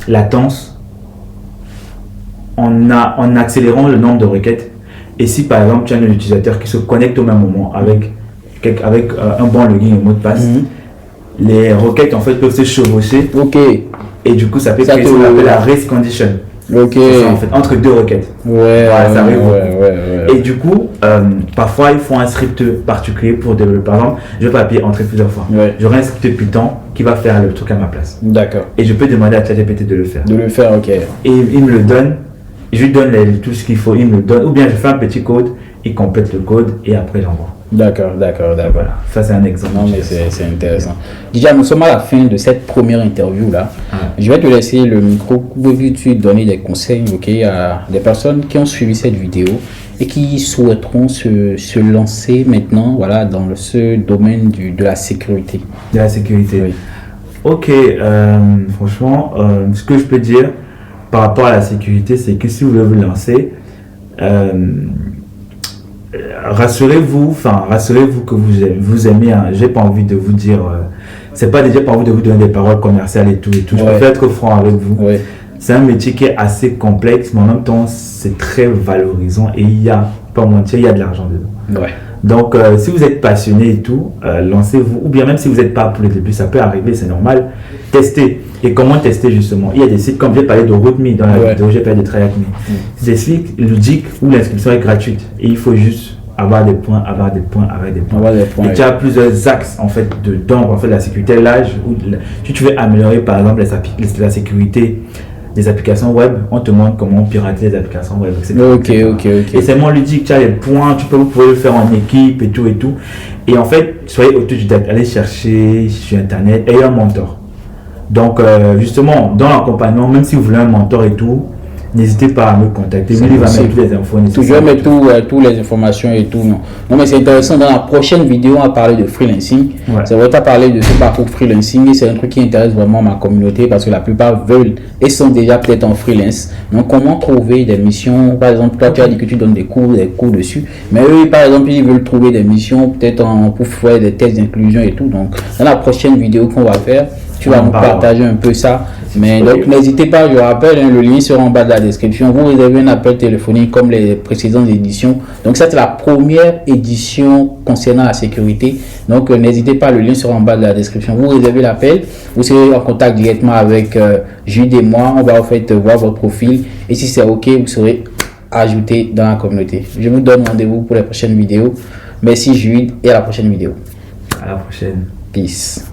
latence, en accélérant le nombre de requêtes, et si par exemple tu as un utilisateur qui se connecte au même moment avec un bon login et mot de passe, les requêtes en fait peuvent se chevaucher. Et du coup, ça peut créer ce qu'on appelle la race condition. C'est en fait entre deux requêtes. Ça arrive. Et du coup, parfois, il faut un script particulier pour développer. Par exemple, je vais pas appuyer entrer plusieurs fois. J'aurai un script Python qui va faire le truc à ma place. Et je peux demander à ChatGPT de le faire. Et il me le donne. Je lui donne tout ce qu'il faut, il me le donne. Ou bien je fais un petit code, il complète le code et après j'envoie. D'accord. Voilà, ça c'est un exemple. Non, mais c'est intéressant. Déjà, nous sommes à la fin de cette première interview là. Je vais te laisser le micro pour tu donner des conseils à des personnes qui ont suivi cette vidéo et qui souhaiteront se lancer maintenant dans ce domaine de la sécurité. De la sécurité. Franchement, ce que je peux dire par rapport à la sécurité, c'est que si vous voulez vous lancer, rassurez-vous que vous aimez. Hein. J'ai pas envie de vous dire, c'est pas déjà pas envie de vous donner des paroles commerciales et tout. Je préfère être franc avec vous. C'est un métier qui est assez complexe, mais en même temps, c'est très valorisant et il y a, pas mentir, il y a de l'argent dedans. Donc, si vous êtes passionné et tout, lancez-vous. Ou bien même si vous n'êtes pas pour le début, ça peut arriver, c'est normal. Testez. Et comment tester justement? Il y a des sites, comme j'ai parlé de Rootme dans la vidéo, j'ai parlé de Tryacme. C'est des sites ludiques où l'inscription est gratuite. Et il faut juste avoir des points. Et tu as plusieurs axes en fait dedans, en fait la sécurité. Là, si tu veux améliorer par exemple la sécurité des applications web, on te montre comment pirater les applications web, etc. Et c'est moins ludique, tu as les points, vous pouvez le faire en équipe et tout. Et en fait, soyez autodidacte, allez chercher sur internet, ayez un mentor. Donc justement, dans l'accompagnement, même si vous voulez un mentor et tout, n'hésitez pas à me contacter. Il va mettre toutes les infos. Toujours mettre toutes les informations et tout. Non, mais c'est intéressant. Dans la prochaine vidéo, on va parler de freelancing. C'est vrai, tu as parlé de ce parcours freelancing et c'est un truc qui intéresse vraiment ma communauté parce que la plupart veulent et sont déjà peut-être en freelance. Donc, comment trouver des missions? Par exemple, toi, tu as dit que tu donnes des cours dessus. Mais eux, par exemple, ils veulent trouver des missions peut-être pour faire des tests d'inclusion et tout. Donc, dans la prochaine vidéo qu'on va faire, tu vas nous partager un peu ça. Mais donc, n'hésitez pas, je rappelle, le lien sera en bas de la description. Vous réservez un appel téléphonique comme les précédentes éditions. Donc, ça, c'est la première édition concernant la sécurité. Donc, n'hésitez pas, le lien sera en bas de la description. Vous réservez l'appel, vous serez en contact directement avec Jude et moi. On va en fait voir votre profil. Et si c'est OK, vous serez ajouté dans la communauté. Je vous donne rendez-vous pour les prochaines vidéos. Merci Jude et à la prochaine vidéo. À la prochaine. Peace.